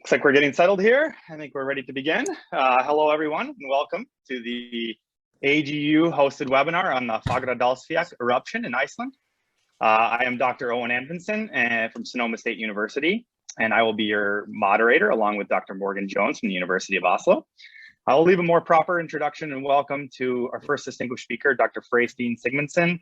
Looks like we're getting settled here. I think we're ready to begin. Hello, everyone, and welcome to the AGU hosted webinar on the Fagradalsfjall eruption in Iceland. I am Dr. Owen Amundsen from Sonoma State University, and I will be your moderator along with Dr. Morgan Jones from the University of Oslo. I will leave a more proper introduction and welcome to our first distinguished speaker, Dr. Freystein Sigmundsson.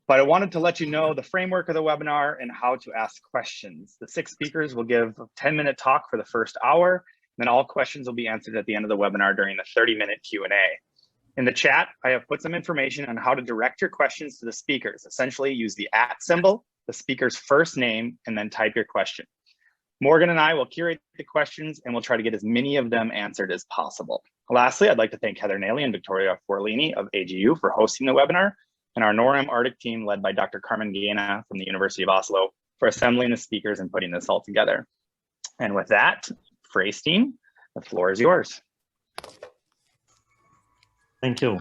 But I wanted to let you know the framework of the webinar and how to ask questions. The 6 speakers will give a 10-minute talk for the first hour, and then all questions will be answered at the end of the webinar during the 30-minute Q&A. In the chat, I have put some information on how to direct your questions to the speakers. Essentially, use the @ symbol, the speaker's first name, and then type your question. Morgan and I will curate the questions and we'll try to get as many of them answered as possible. Lastly, I'd like to thank Heather Naley and Victoria Forlini of AGU for hosting the webinar, and our NORAM Arctic team led by Dr. Carmen Guiena from the University of Oslo for assembling the speakers and putting this all together. And with that, Freystein, the floor is yours. Thank you.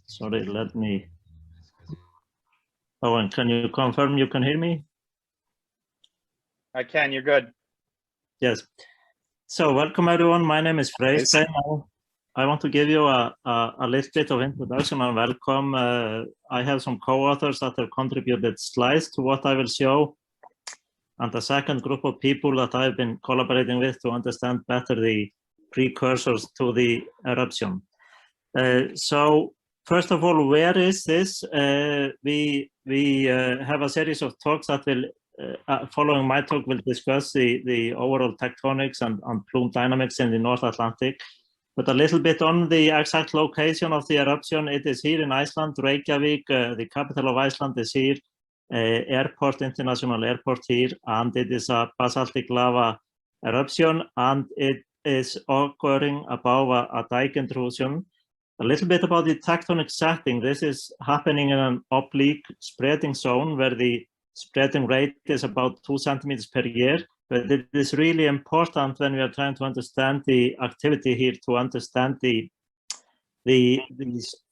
Sorry, let me. Owen, can you confirm you can hear me? I can, you're good. Yes. So welcome everyone. My name is Freystein. I want to give you a little bit of introduction and welcome. I have some co-authors that have contributed slides to what I will show, and a second group of people that I've been collaborating with to understand better the precursors to the eruption. So first of all, where is this? We have a series of talks that will, following my talk, will discuss the overall tectonics and plume dynamics in the North Atlantic. But a little bit on the exact location of the eruption. It is here in Iceland, Reykjanes, the capital of Iceland is here, international airport here, and it is a basaltic lava eruption, and it is occurring above a dike intrusion. A little bit about the tectonic setting. This is happening in an oblique spreading zone where the spreading rate is about 2 centimeters per year. But it is really important when we are trying to understand the activity here to understand the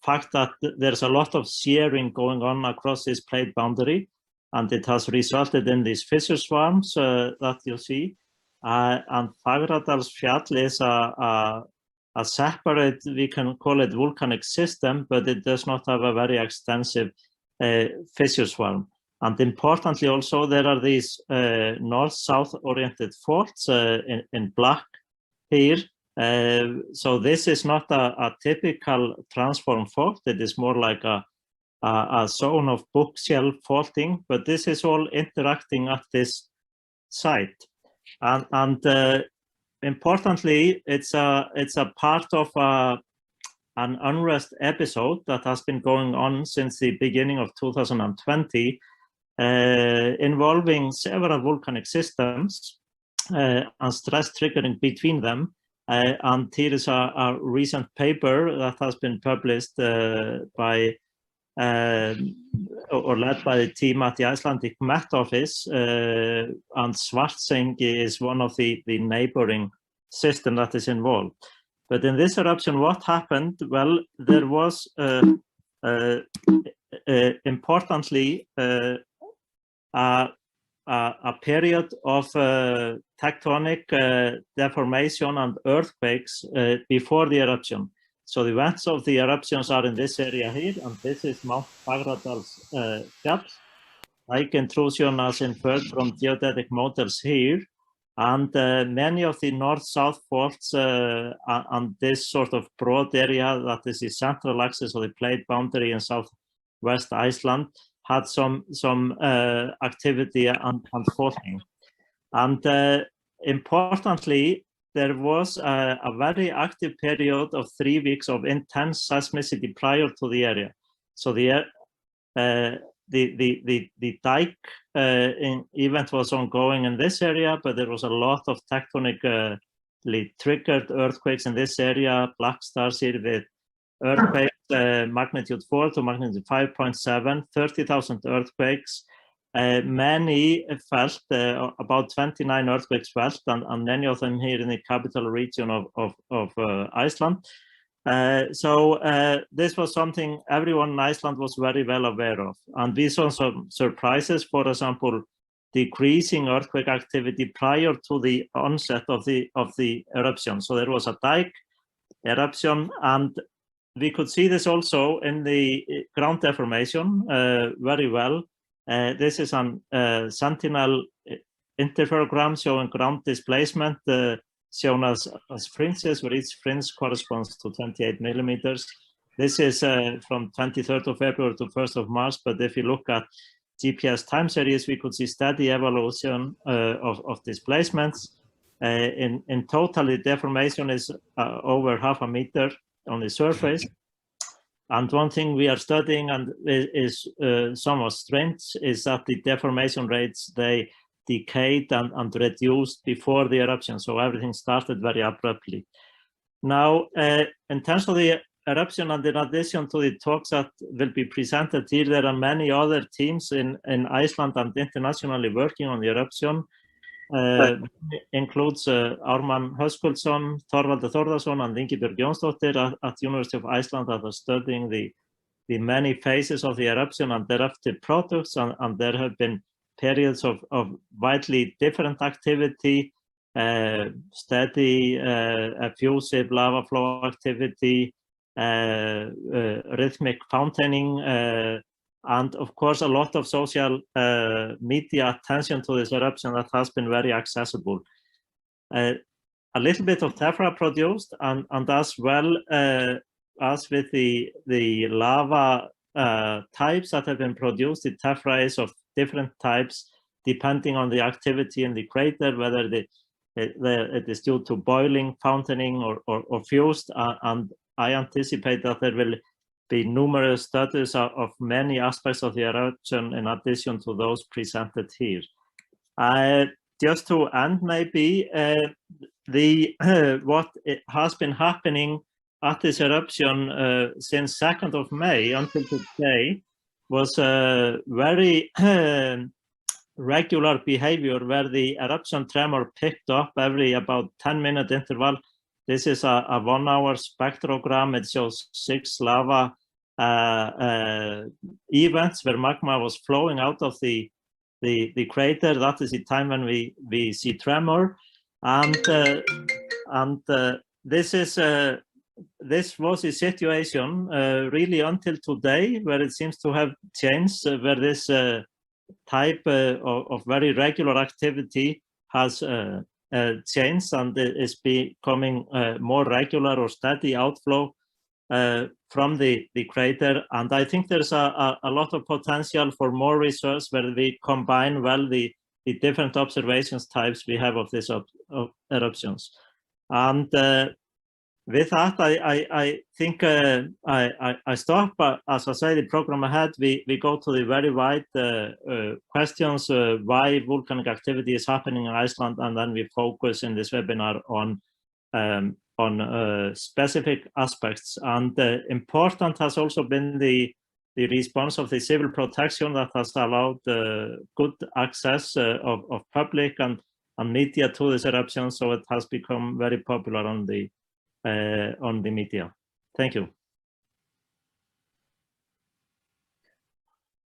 fact that there's a lot of shearing going on across this plate boundary, and it has resulted in these fissure swarms that you see. And Fagradalsfjall is a separate, we can call it volcanic system, but it does not have a very extensive fissure swarm. And importantly also, there are these north-south oriented faults in black here. So this is not a typical transform fault. It is more like a zone of bookshelf faulting, but this is all interacting at this site. And importantly, it's a part of an unrest episode that has been going on since the beginning of 2020. Involving several volcanic systems and stress triggering between them. And here is a recent paper that has been published by or led by the team at the Icelandic Met Office, and Svartsengi is one of the neighboring system that is involved. But in this eruption, what happened? Well, there was importantly a period of tectonic deformation and earthquakes before the eruption. So the vents of the eruptions are in this area here, and this is Mount Fagradalsfjall. Dike intrusion as inferred from geodetic models here, and many of the north-south faults and this sort of broad area that is the central axis of the plate boundary in southwest Iceland had some activity and faulting. And importantly, there was a very active period of 3 weeks of intense seismicity prior to the area. So the dike event was ongoing in this area, but there was a lot of tectonically triggered earthquakes in this area. Black stars here with earthquakes, magnitude 4 to magnitude 5.7, 30,000 earthquakes. Many felt, about 29 earthquakes felt, and many of them here in the capital region of Iceland. So this was something everyone in Iceland was very well aware of. And we saw some surprises. For example, decreasing earthquake activity prior to the onset of the eruption. So there was a dike eruption, and we could see this also in the ground deformation very well. This is an sentinel interferogram showing ground displacement shown as fringes, where each fringe corresponds to 28 millimeters. This is from 23rd of February to 1st of March, but if you look at GPS time series, we could see steady evolution of displacements. In total, the deformation is over 0.5 meter on the surface. And one thing we are studying and is somewhat strange is that the deformation rates, they decayed and reduced before the eruption. So everything started very abruptly. Now, in terms of the eruption, and in addition to the talks that will be presented here, there are many other teams in Iceland and internationally working on the eruption. Includes Ármann Höskuldsson, Þorvaldur Þórðarson, and Ingibjörg Jónsdóttir at University of Iceland that are studying the many phases of the eruption and eruptive products, and there have been periods of widely different activity, steady effusive lava flow activity, rhythmic fountaining, and of course a lot of social media attention to this eruption that has been very accessible. A little bit of tephra produced, and as well as with the lava types that have been produced, the tephra is of different types depending on the activity in the crater, whether it is due to boiling, fountaining, or fused, and I anticipate that there will be numerous studies of many aspects of the eruption in addition to those presented here. Just to end, maybe what has been happening at this eruption since 2nd of May until today was very regular behavior, where the eruption tremor picked up every about 10-minute interval. This is a 1-hour spectrogram. It shows 6 lava events where magma was flowing out of the crater. That is the time when we see tremor, and this was the situation really until today, where it seems to have changed, where this type of very regular activity has changed and is becoming more regular or steady outflow from the crater. And I think there's a lot of potential for more research where we combine well the different observations types we have of these eruptions. And with that, I think I stop. But as I say, the program ahead, we go to the very wide questions, why volcanic activity is happening in Iceland, and then we focus in this webinar on specific aspects. And important has also been the response of the civil protection that has allowed good access of public and media to this eruption, so it has become very popular on the media. Thank you.